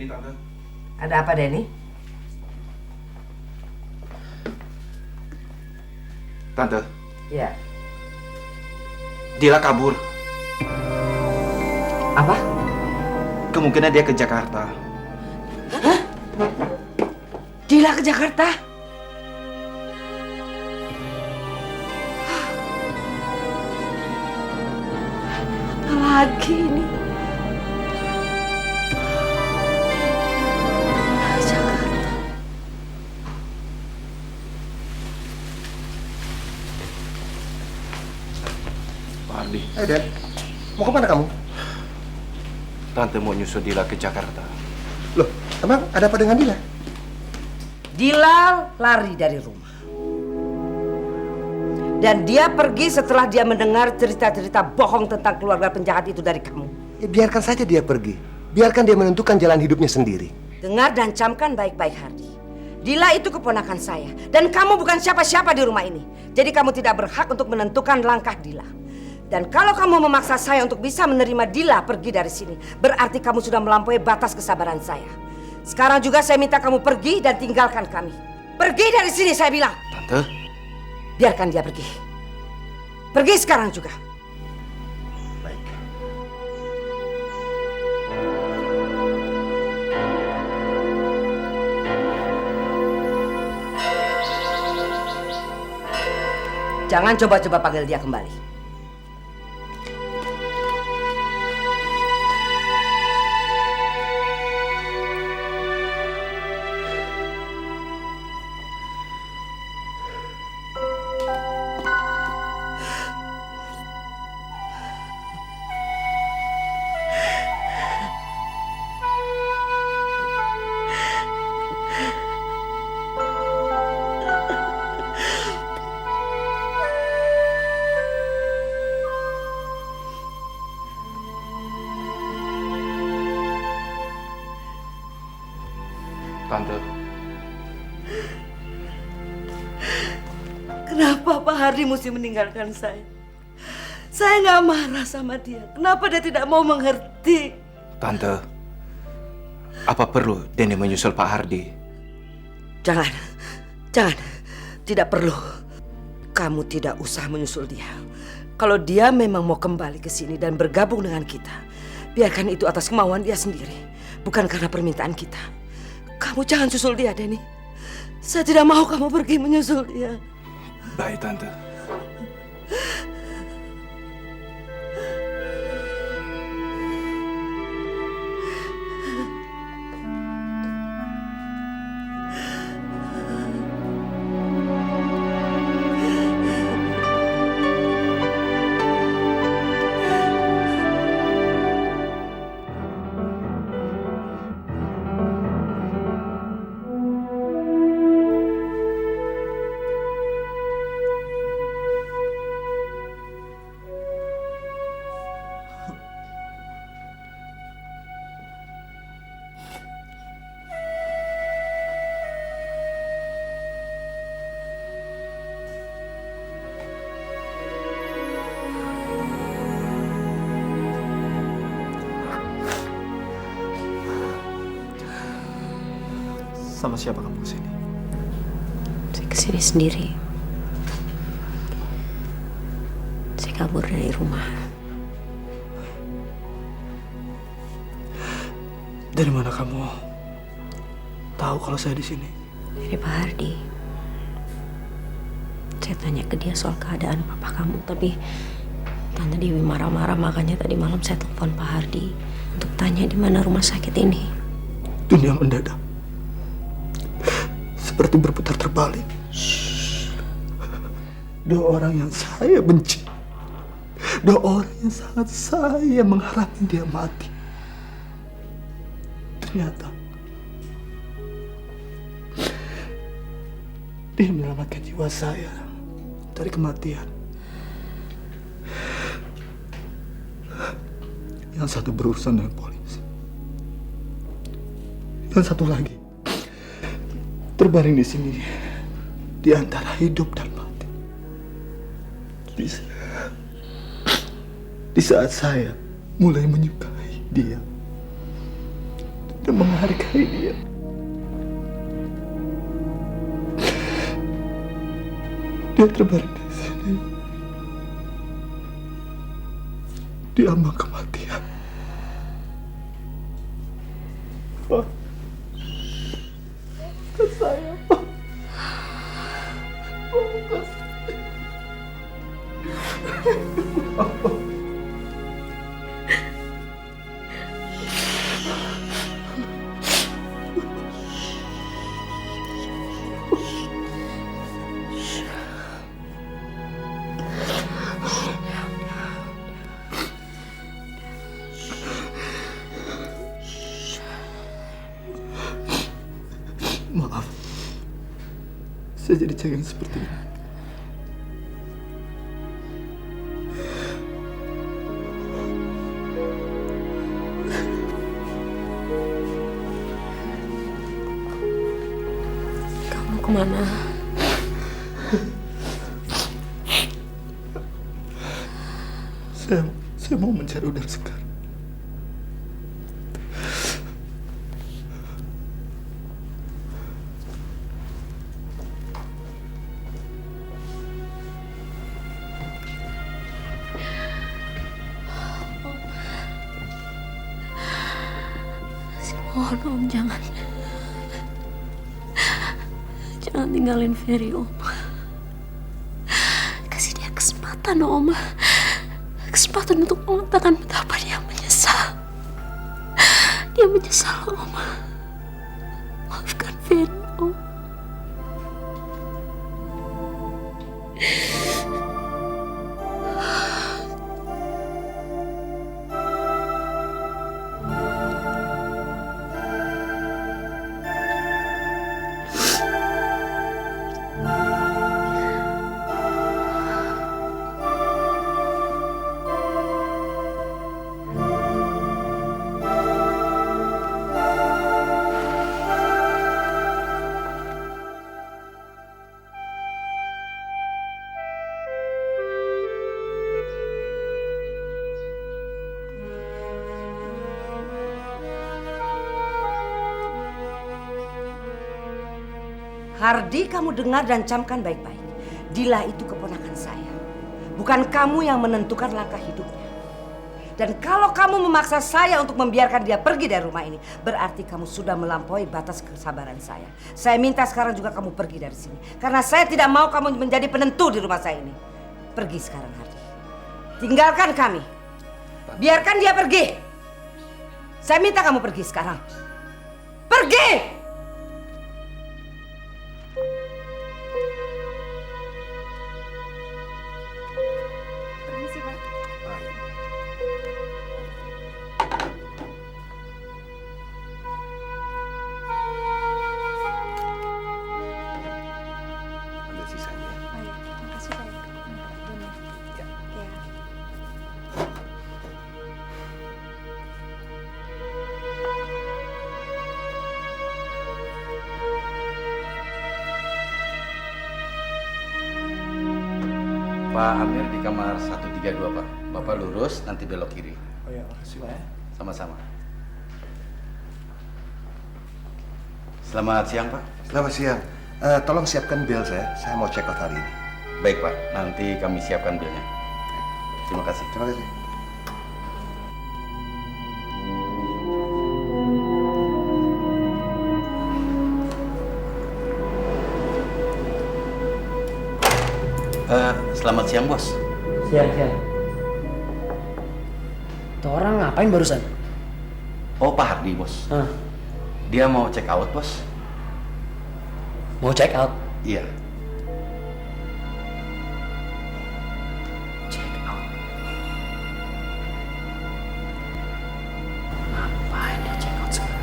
ini, Tante. Ada apa, Denny? Tante, Ya. Dila kabur. Apa? Kemungkinan dia ke Jakarta. Hah? Dila ke Jakarta? Apa lagi ini? Jakarta. Pak Ardi, Hai, Dad. Mau kemana kamu? Tante mau nyusul Dila ke Jakarta. Loh, emang ada apa dengan Dila? Dila lari dari rumah. Dan dia pergi setelah dia mendengar cerita-cerita bohong tentang keluarga penjahat itu dari kamu. Ya, biarkan saja dia pergi. Biarkan dia menentukan jalan hidupnya sendiri. Dengar dan camkan baik-baik, Hardi. Dila itu keponakan saya. Dan kamu bukan siapa-siapa di rumah ini. Jadi kamu tidak berhak untuk menentukan langkah Dila. Dan kalau kamu memaksa saya untuk bisa menerima Dila pergi dari sini, berarti kamu sudah melampaui batas kesabaran saya. Sekarang juga saya minta kamu pergi dan tinggalkan kami. Pergi dari sini, saya bilang. Tante? Biarkan dia pergi. Pergi sekarang juga. Baik. Jangan coba-coba panggil dia kembali. Tante, Kenapa Pak Hardi mesti meninggalkan saya? Saya nggak marah sama dia. Kenapa dia tidak mau mengerti? Tante, apa perlu Denny menyusul Pak Hardi? Jangan, tidak perlu. Kamu tidak usah menyusul dia. Kalau dia memang mau kembali ke sini dan bergabung dengan kita, biarkan itu atas kemauan dia sendiri, bukan karena permintaan kita. Kamu jangan susul dia, Denny. Saya tidak mau kamu pergi menyusul dia. Baik, Tante. Sama siapa kamu kesini? Saya kesini sendiri. Saya kabur dari rumah. Dari mana kamu tahu kalau saya di sini? Dari Pak Hardi. Saya tanya ke dia soal keadaan papa kamu, tapi Tante Dewi marah-marah, makanya tadi malam saya telepon Pak Hardi untuk tanya di mana rumah sakit ini. Dunia mendadak seperti berputar terbalik. Dua orang yang saya benci, dua orang yang sangat saya mengharapkan dia mati, ternyata dia menyelamatkan jiwa saya dari kematian. Yang satu berurusan dengan polisi, yang satu lagi terbaring di sini di antara hidup dan mati. Di saat saya mulai menyukai dia, dan menghargai dia. Dia terbaring di sini di ambang kematian. Pak, maafkan saya, Pak. Maafkan saya. Maaf, saya jadi cengeng seperti ini. Kamu kemana? Saya mau mencari udara segar. Mohon Om, jangan tinggalin Ferry, Om. Kasih dia kesempatan, Om. Kesempatan untuk mengatakan betapa dia menyesal. Dia menyesal, Om. Maafkan Ferry, Om. Hardi, kamu dengar dan camkan baik-baik. Dila itu keponakan saya. Bukan kamu yang menentukan langkah hidupnya. Dan kalau kamu memaksa saya untuk membiarkan dia pergi dari rumah ini, berarti kamu sudah melampaui batas kesabaran saya. Saya minta sekarang juga kamu pergi dari sini. Karena saya tidak mau kamu menjadi penentu di rumah saya ini. Pergi sekarang, Hardi. Tinggalkan kami. Biarkan dia pergi. Saya minta kamu pergi sekarang. Pergi! Ambil sisanya. Pak Amir di kamar 132, Pak. Bapak lurus, nanti belok kiri. Oh ya, makasih, Pak. Sama-sama. Selamat siang, Pak. Selamat siang. Tolong siapkan bill saya. Saya mau check out hari ini. Baik, Pak. Nanti kami siapkan bilnya. Terima kasih. Terima kasih. Selamat siang, Bos. Siang. Tuh orang ngapain barusan? Oh, Pak Hardi, Bos. Hah? Dia mau check out, Bos. Mau check out? Iya. Check out. Ngapain dia check out sekarang?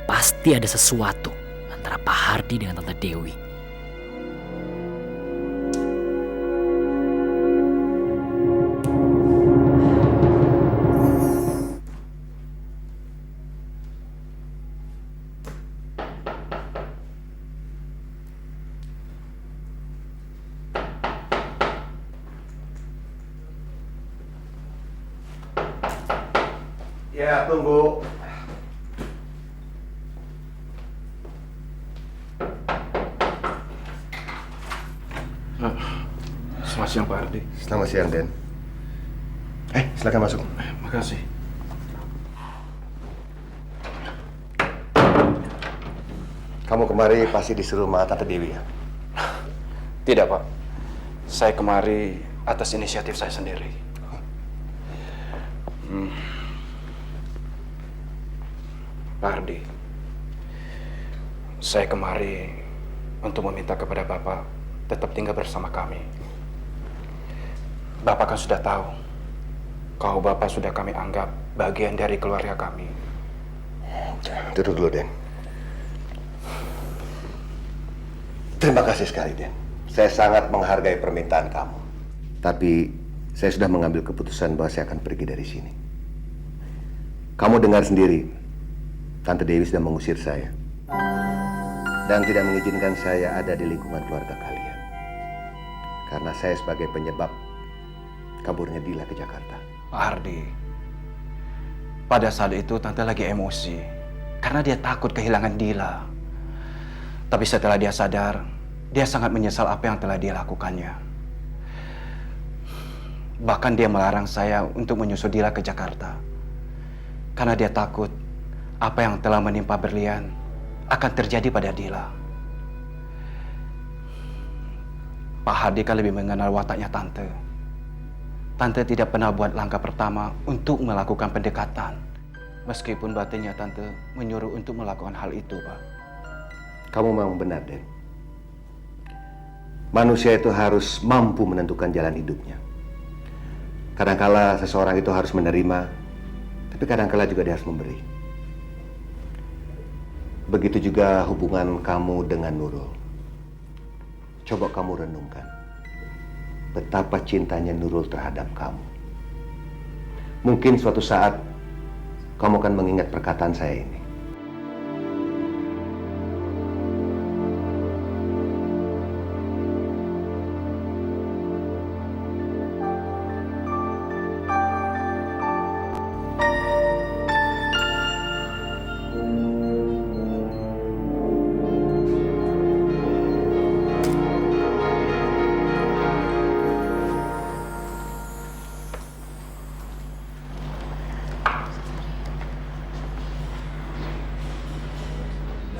Pasti ada sesuatu antara Pak Hardi dengan Tante Dewi. Ya, tunggu. Selamat siang Pak Hardi. Selamat siang, Den. Silakan masuk. Makasih. Kamu kemari pasti disuruh sama Tante Dewi ya? Tidak Pak. Saya kemari atas inisiatif saya sendiri. Pak Hardi, saya kemari untuk meminta kepada Bapak tetap tinggal bersama kami. Bapak kan sudah tahu kalau Bapak sudah kami anggap bagian dari keluarga kami. Duduk dulu, Den. Terima kasih sekali, Den. Saya sangat menghargai permintaan kamu. Tapi saya sudah mengambil keputusan bahwa saya akan pergi dari sini. Kamu dengar sendiri, Tante Dewi sudah mengusir saya. Dan tidak mengizinkan saya ada di lingkungan keluarga kalian. Karena saya sebagai penyebab kaburnya Dila ke Jakarta. Pak Hardi, pada saat itu Tante lagi emosi karena dia takut kehilangan Dila. Tapi setelah dia sadar, dia sangat menyesal apa yang telah dia lakukannya. Bahkan dia melarang saya untuk menyusul Dila ke Jakarta. Karena dia takut apa yang telah menimpa Berlian akan terjadi pada Dila. Pak Hardi kan lebih mengenal wataknya Tante. Tante tidak pernah buat langkah pertama untuk melakukan pendekatan. Meskipun batinnya Tante menyuruh untuk melakukan hal itu, Pak. Kamu memang benar, Den. Manusia itu harus mampu menentukan jalan hidupnya. Kadangkala seseorang itu harus menerima, tapi kadangkala juga dia harus memberi. Begitu juga hubungan kamu dengan Nurul. Coba kamu renungkan betapa cintanya Nurul terhadap kamu. Mungkin suatu saat kamu akan mengingat perkataan saya ini.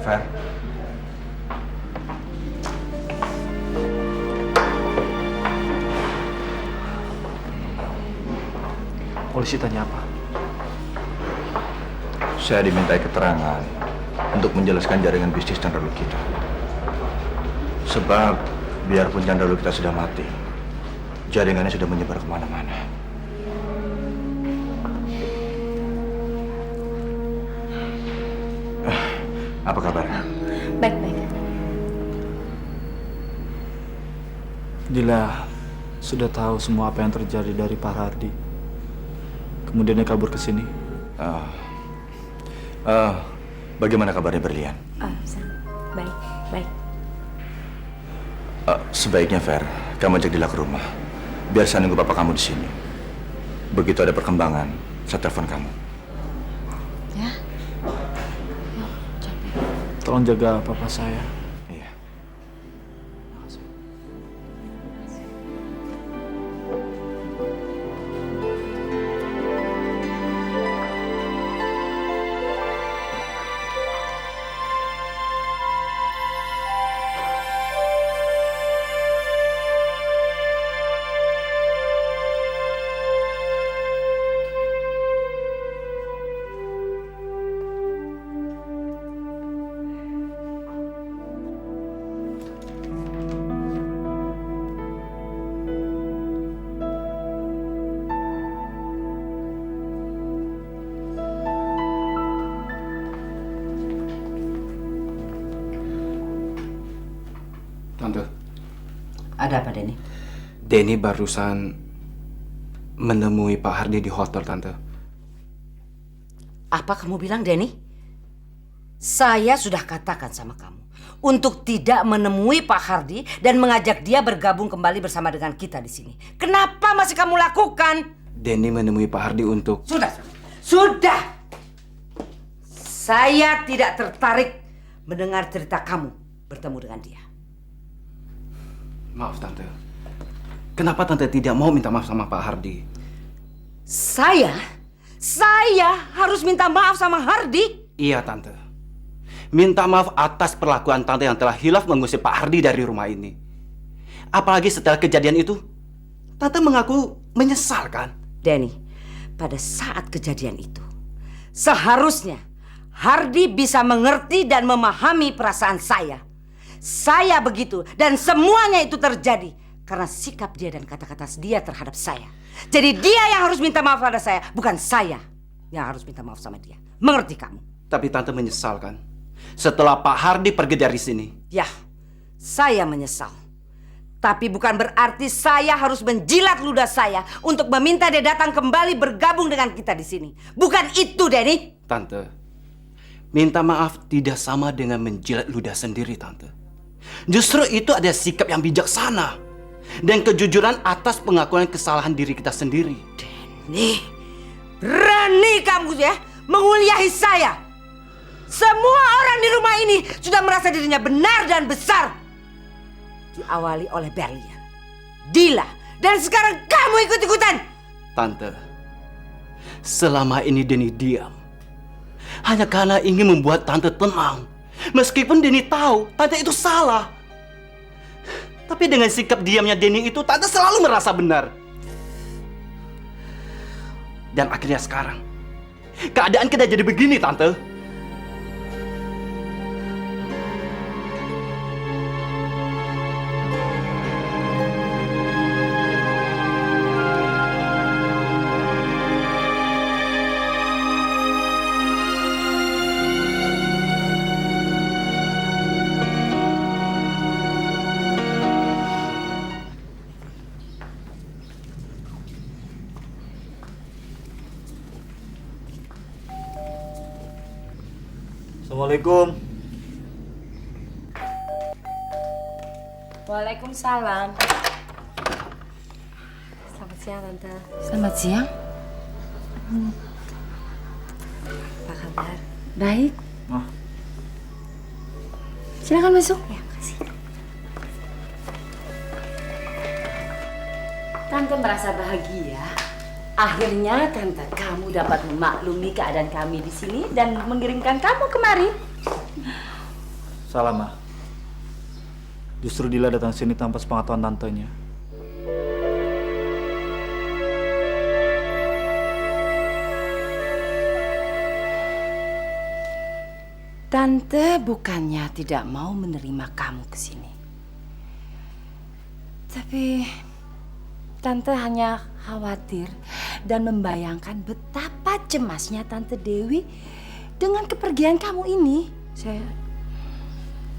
Fer. Polisi tanya apa? Saya dimintai keterangan untuk menjelaskan jaringan bisnis Chandra kita. Sebab biarpun Chandra kita sudah mati, jaringannya sudah menyebar kemana-mana. Apa kabarnya? Baik-baik. Dila sudah tahu semua apa yang terjadi dari Pak Hardi. Kemudian dia kabur ke sini. Bagaimana kabarnya Berlian? Baik, baik. Sebaiknya Fer, kamu ajak Dila ke rumah. Biar saya nunggu bapak kamu di sini. Begitu ada perkembangan, saya telepon kamu. Ya. Tolong jaga papa saya. Iya. Tante, Ada apa, Denny? Denny barusan menemui Pak Hardi di hotel, Tante. Apa kamu bilang, Denny? Saya sudah katakan sama kamu untuk tidak menemui Pak Hardi dan mengajak dia bergabung kembali bersama dengan kita di sini. Kenapa masih kamu lakukan? Denny menemui Pak Hardi untuk... Sudah. Sudah! Saya tidak tertarik mendengar cerita kamu bertemu dengan dia. Maaf Tante. Kenapa Tante tidak mau minta maaf sama Pak Hardi? Saya harus minta maaf sama Hardi? Iya Tante. Minta maaf atas perlakuan Tante yang telah hilaf mengusir Pak Hardi dari rumah ini. Apalagi setelah kejadian itu, Tante mengaku menyesal kan? Denny, pada saat kejadian itu, seharusnya Hardi bisa mengerti dan memahami perasaan saya. Saya begitu dan semuanya itu terjadi karena sikap dia dan kata-kata dia terhadap saya. Jadi dia yang harus minta maaf pada saya, bukan saya yang harus minta maaf sama dia. Mengerti kamu? Tapi Tante menyesal kan? Setelah Pak Hardi pergi dari sini. Ya, saya menyesal. Tapi bukan berarti saya harus menjilat ludah saya untuk meminta dia datang kembali bergabung dengan kita di sini. Bukan itu, Denny. Tante, minta maaf tidak sama dengan menjilat ludah sendiri, Tante. Justru itu ada sikap yang bijaksana dan kejujuran atas pengakuan kesalahan diri kita sendiri. Denny, berani kamu ya menguliahi saya. Semua orang di rumah ini sudah merasa dirinya benar dan besar. Diawali oleh Berlian, Dila, dan sekarang kamu ikut-ikutan. Tante, selama ini Denny diam hanya karena ingin membuat Tante tenang. Meskipun Denny tahu Tante itu salah. Tapi dengan sikap diamnya Denny itu, Tante selalu merasa benar. Dan akhirnya sekarang, keadaan kita jadi begini, Tante. Assalamualaikum. Waalaikumsalam. Selamat siang, Tante. Selamat siang. Apa kabar? Baik. Silakan masuk. Ya, makasih. Tante merasa bahagia. Akhirnya tante kamu dapat memaklumi keadaan kami di sini dan mengirimkan kamu kemari. Salah, Ma. Justru Dila datang sini tanpa sepengetahuan tantenya. Tante bukannya tidak mau menerima kamu ke sini. Tapi Tante hanya khawatir dan membayangkan betapa cemasnya Tante Dewi dengan kepergian kamu ini.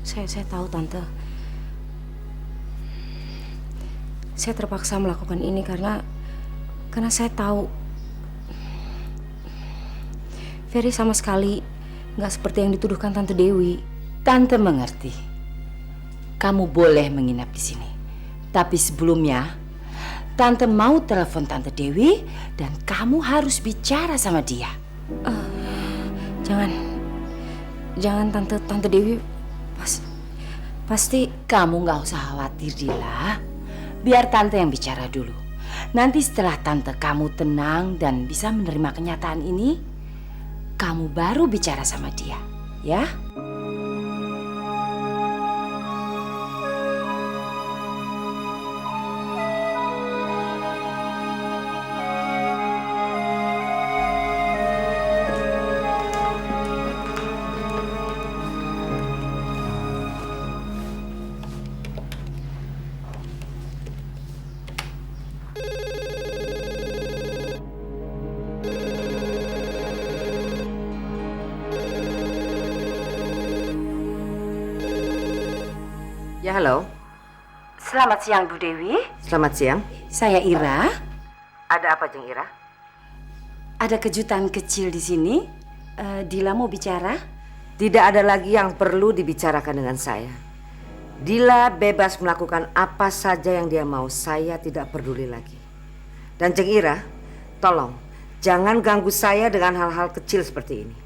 Saya tahu, Tante. Saya terpaksa melakukan ini karena saya tahu Ferry sama sekali nggak seperti yang dituduhkan Tante Dewi. Tante mengerti. Kamu boleh menginap di sini. Tapi sebelumnya Tante mau telepon Tante Dewi dan kamu harus bicara sama dia. Jangan Tante Dewi pasti. Kamu nggak usah khawatir, Dila. Biar Tante yang bicara dulu. Nanti setelah Tante kamu tenang dan bisa menerima kenyataan ini, kamu baru bicara sama dia, ya? Ya, halo. Selamat siang, Bu Dewi. Selamat siang. Saya Ira. Ada apa, Jeng Ira? Ada kejutan kecil di sini. Dila mau bicara? Tidak ada lagi yang perlu dibicarakan dengan saya. Dila bebas melakukan apa saja yang dia mau. Saya tidak peduli lagi. Dan Jeng Ira, tolong Jangan ganggu saya dengan hal-hal kecil seperti ini.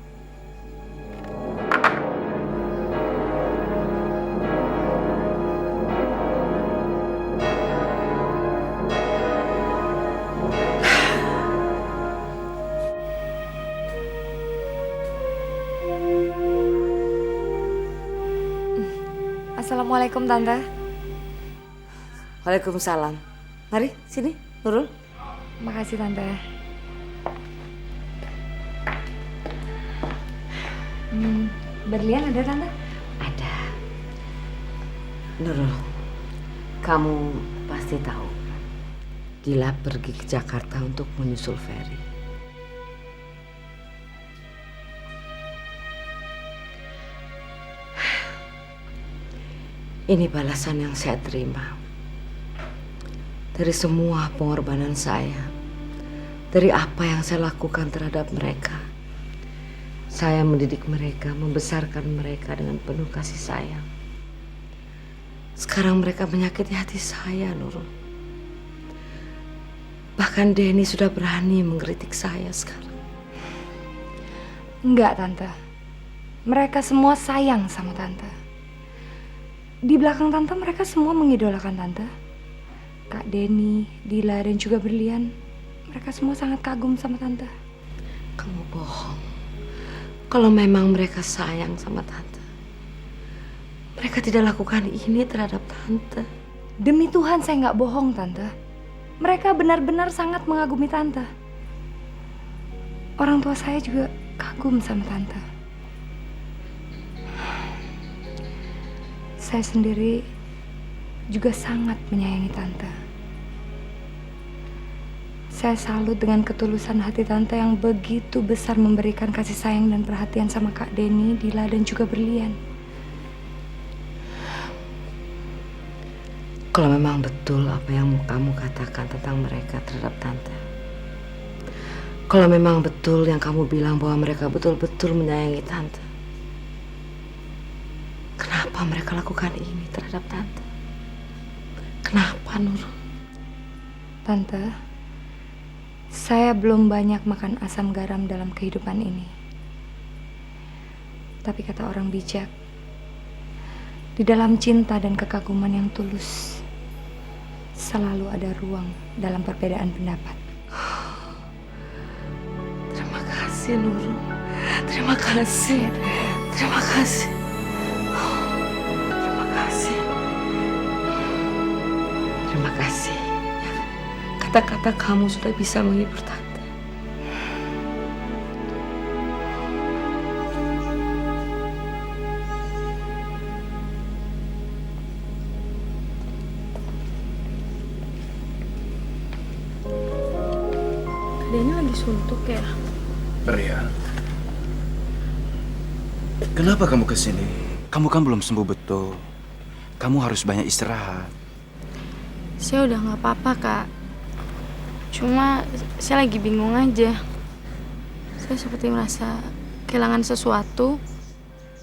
Assalamualaikum Tante. Waalaikumsalam. Mari, sini, Nurul. Makasih Tante. Berlian ada Tante? Ada. Nurul, kamu pasti tahu. Dila pergi ke Jakarta untuk menyusul Ferry. Ini balasan yang saya terima dari semua pengorbanan saya, dari apa yang saya lakukan terhadap mereka. Saya mendidik mereka, membesarkan mereka dengan penuh kasih sayang. Sekarang mereka menyakiti hati saya, Nurul. Bahkan Denny sudah berani mengkritik saya sekarang. Enggak Tante. Mereka semua sayang sama Tante. Di belakang Tante mereka semua mengidolakan Tante. Kak Denny, Dila, dan juga Berlian. Mereka semua sangat kagum sama Tante. Kamu bohong. Kalau memang mereka sayang sama Tante, mereka tidak lakukan ini terhadap Tante. Demi Tuhan saya nggak bohong Tante. Mereka benar-benar sangat mengagumi Tante. Orang tua saya juga kagum sama Tante. Saya sendiri juga sangat menyayangi Tante. Saya salut dengan ketulusan hati Tante yang begitu besar memberikan kasih sayang dan perhatian sama Kak Denny, Dila, dan juga Berlian. Kalau memang betul apa yang kamu katakan tentang mereka terhadap Tante, kalau memang betul yang kamu bilang bahwa mereka betul-betul menyayangi Tante, kenapa mereka lakukan ini terhadap Tante? Kenapa, Nurul? Tante, saya belum banyak makan asam garam dalam kehidupan ini. Tapi kata orang bijak, di dalam cinta dan kekaguman yang tulus, selalu ada ruang dalam perbedaan pendapat. Terima kasih, Nurul. Terima kasih. Terima kasih. Terima kasih. Terima kasih. Kata-kata kamu sudah bisa menghibur Tante. Denny lagi suntuk ya? Berlian, kenapa kamu kesini? Kamu kan belum sembuh betul. Kamu harus banyak istirahat. Saya udah nggak apa-apa kak. Cuma saya lagi bingung aja. Saya seperti merasa kehilangan sesuatu,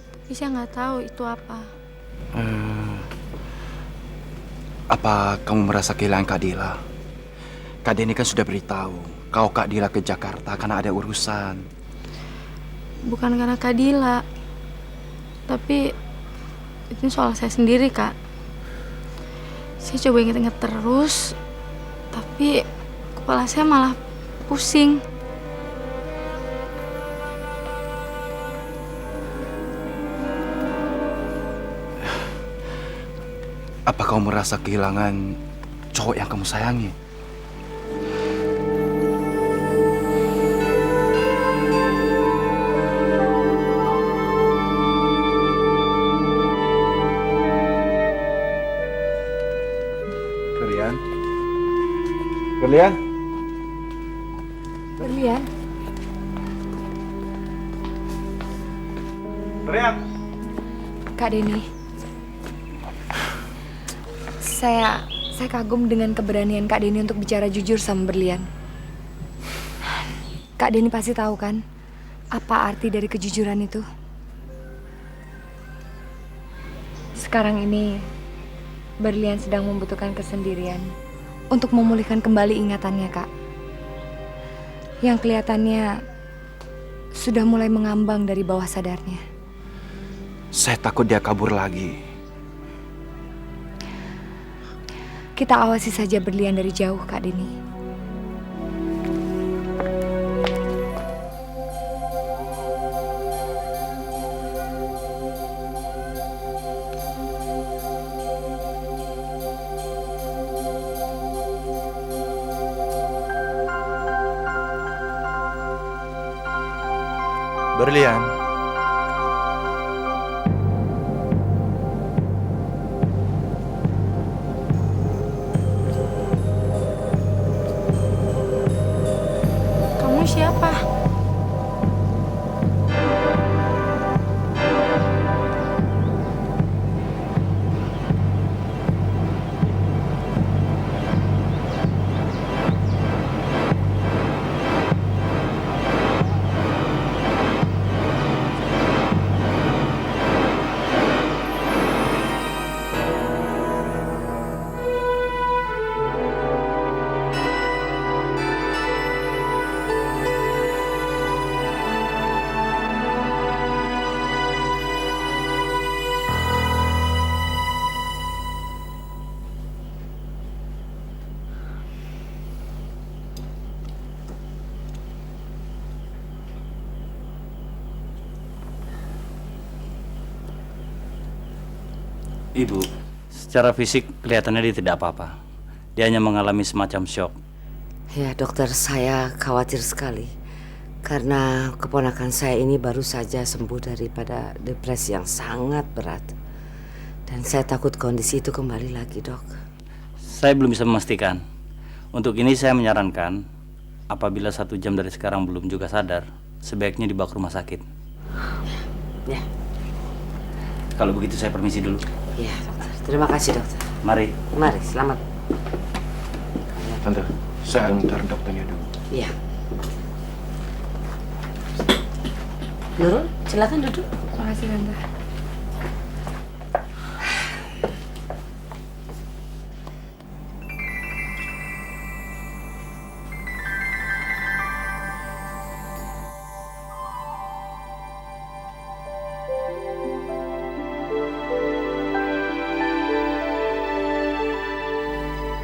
tapi saya nggak tahu itu apa. Apa kamu merasa kehilangan Kak Dila? Kak Denny kan sudah beritahu kau Kak Dila ke Jakarta karena ada urusan. Bukan karena Kak Dila, tapi itu soal saya sendiri kak. Saya coba inget-inget terus, tapi kepala saya malah pusing. Apa kau merasa kehilangan cowok yang kamu sayangi? Berlian? Berlian? Berlian, Berlian? Kak Denny. Saya kagum dengan keberanian Kak Denny untuk bicara jujur sama Berlian. Kak Denny pasti tahu kan apa arti dari kejujuran itu. Sekarang ini Berlian sedang membutuhkan kesendirian untuk memulihkan kembali ingatannya, Kak. yang kelihatannya sudah mulai mengambang dari bawah sadarnya. Saya takut dia kabur lagi. Kita awasi saja Berlian dari jauh, Kak Deni. Berlian. Kamu siapa? Ibu, secara fisik kelihatannya dia tidak apa-apa. Dia hanya mengalami semacam shock. Ya dokter, saya khawatir sekali. Karena keponakan saya ini baru saja sembuh daripada depresi yang sangat berat. Dan saya takut kondisi itu kembali lagi, dok. Saya belum bisa memastikan. Untuk ini saya menyarankan, apabila 1 jam dari sekarang belum juga sadar, sebaiknya dibawa ke rumah sakit. Ya. Kalau begitu saya permisi dulu. Iya, dokter. Terima kasih, dokter. Mari. Mari, selamat. Tante, saya antar dokternya dulu. Iya. Nurul, silakan duduk. Makasih, Tante.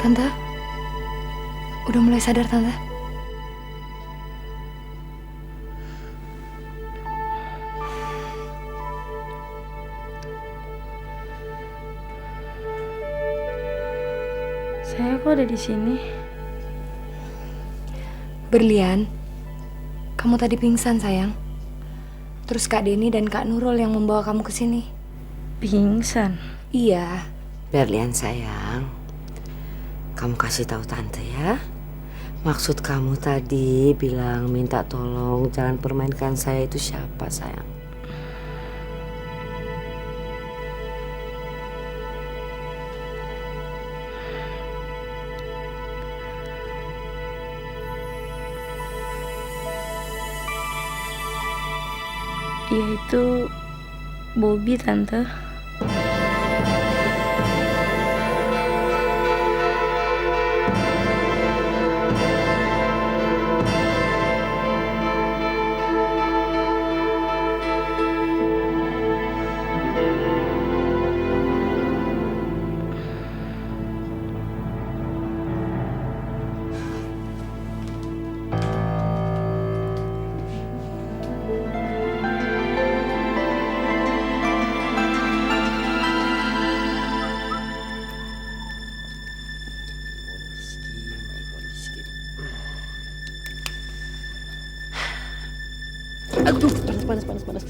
Tante, udah mulai sadar, Tante? Saya kok ada di sini? Berlian, kamu tadi pingsan, sayang. Terus Kak Deni dan Kak Nurul yang membawa kamu ke sini. Pingsan? Iya. Berlian sayang, kamu kasih tahu tante ya. Maksud kamu tadi bilang minta tolong jangan permainkan saya itu siapa, sayang? Dia itu Bobby, Tante. Aduh, panas.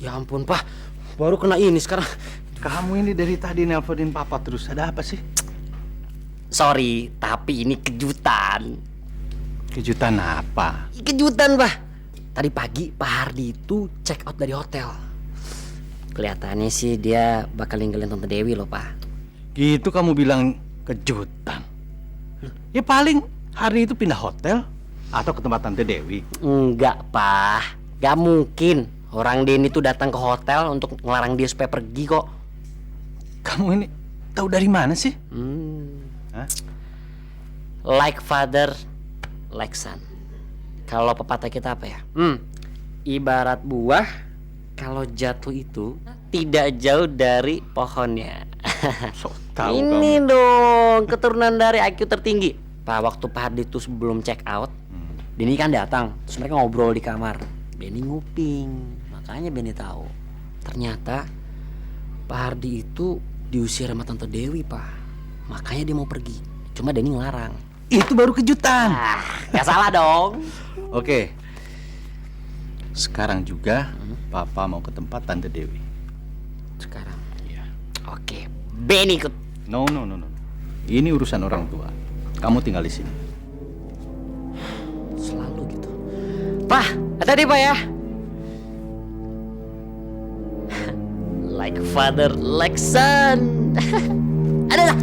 Ya ampun, Pak. Baru kena ini sekarang. Kamu ini dari tadi nelponin papa terus. Ada apa sih? Sorry, tapi ini kejutan. Kejutan apa? Kejutan, Pak. Tadi pagi Pak Hardi itu check out dari hotel. Kelihatannya sih dia bakal ninggalin Tante Dewi loh, Pak. Gitu kamu bilang kejutan. Ya paling hari itu pindah hotel atau ke tempat Tante Dewi. Enggak, Pak. Gak mungkin orang Denny tuh datang ke hotel untuk ngelarang dia supaya pergi kok. Kamu ini tahu dari mana sih? Hah? Like father, like son. Kalau pepatah kita apa ya? Ibarat buah, kalau jatuh itu tidak jauh dari pohonnya. Tahu Ini dong keturunan dari IQ tertinggi. Pak, waktu Pak Hardi itu sebelum check out, Denny kan datang, terus mereka ngobrol di kamar. Benny nguping, makanya Benny tahu. Ternyata Pak Hardi itu diusir sama Tante Dewi, Pak. Makanya dia mau pergi. Cuma Denny ngelarang. Itu baru kejutan. Gak salah dong. Oke. Sekarang juga Papa mau ke tempat Tante Dewi. Sekarang. Iya. Oke, Benny ikut. No. Ini urusan orang tua. Kamu tinggal di sini. Selalu gitu. Pak, hati-hati Pak ya. Like father, like son. Ada.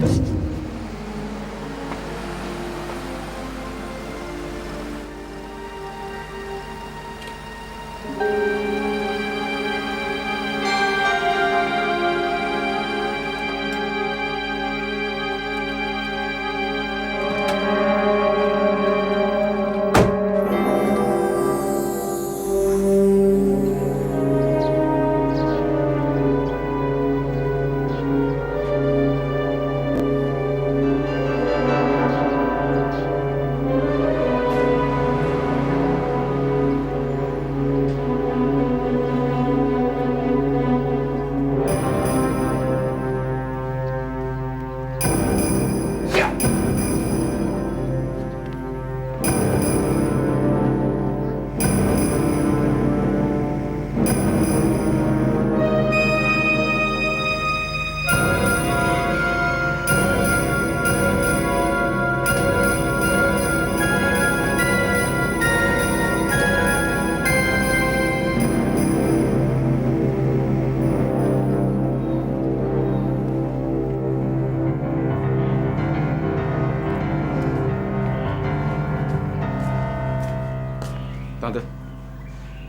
Tante,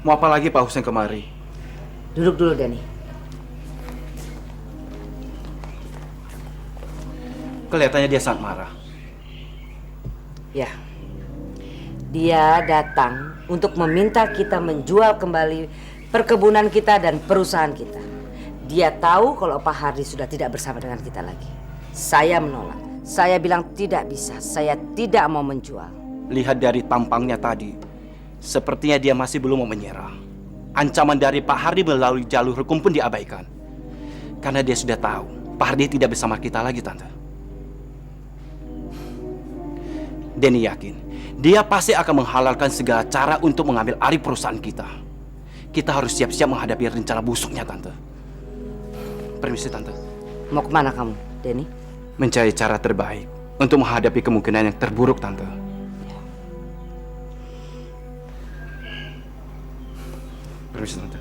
mau apa lagi Pak Hussein kemari? Duduk dulu, Denny. Kelihatannya dia sangat marah. Ya, dia datang untuk meminta kita menjual kembali perkebunan kita dan perusahaan kita. Dia tahu kalau Pak Hardi sudah tidak bersama dengan kita lagi. Saya menolak. Saya bilang tidak bisa. Saya tidak mau menjual. Lihat dari tampangnya tadi, sepertinya dia masih belum mau menyerah. Ancaman dari Pak Hardi melalui jalur hukum pun diabaikan. Karena dia sudah tahu Pak Hardi tidak bersama kita lagi, Tante. Denny yakin dia pasti akan menghalalkan segala cara untuk mengambil alih perusahaan kita. Kita harus siap-siap menghadapi rencana busuknya, Tante. Permisi, Tante. Mau kemana kamu, Denny? Mencari cara terbaik untuk menghadapi kemungkinan yang terburuk, Tante. Permisi, Tante.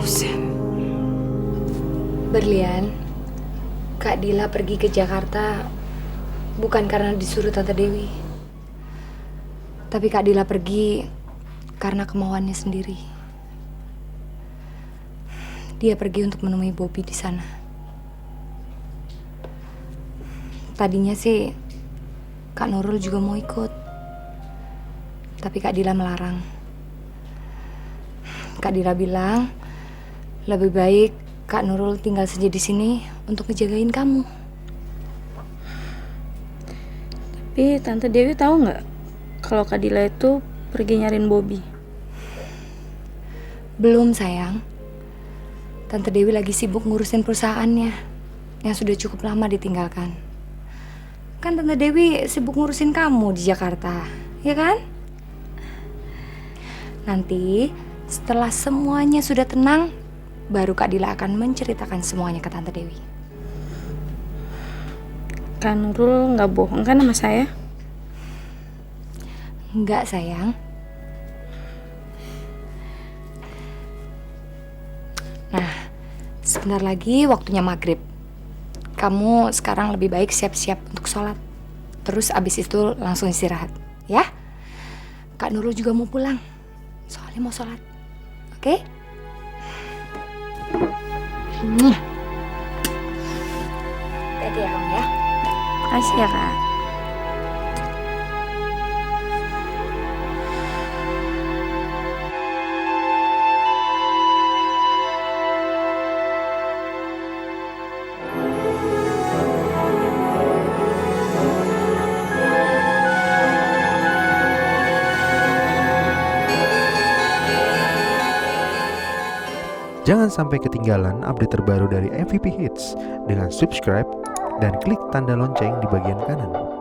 Hussein. Berlian, Kak Dila pergi ke Jakarta bukan karena disuruh Tante Dewi. Tapi Kak Dila pergi karena kemauannya sendiri. Dia pergi untuk menemui Bobby di sana. Tadinya sih Kak Nurul juga mau ikut. Tapi Kak Dila melarang. Kak Dila bilang lebih baik Kak Nurul tinggal saja di sini untuk ngejagain kamu. Tapi Tante Dewi tahu nggak kalau Kak Dila itu pergi nyariin Bobby? Belum, sayang. Tante Dewi lagi sibuk ngurusin perusahaannya yang sudah cukup lama ditinggalkan. Kan Tante Dewi sibuk ngurusin kamu di Jakarta, ya kan? Nanti setelah semuanya sudah tenang, baru Kak Dila akan menceritakan semuanya ke Tante Dewi. Kak Nurul nggak bohong kan sama saya? Enggak, sayang. Nah, sebentar lagi waktunya maghrib. Kamu sekarang lebih baik siap-siap untuk sholat. Terus abis itu langsung istirahat. ya. Kak Nurul juga mau pulang. Soalnya mau sholat. Oke? Hati ya kamu ya. Makasih ya, Kak. Jangan sampai ketinggalan update terbaru dari MVP Hits dengan subscribe dan klik tanda lonceng di bagian kanan.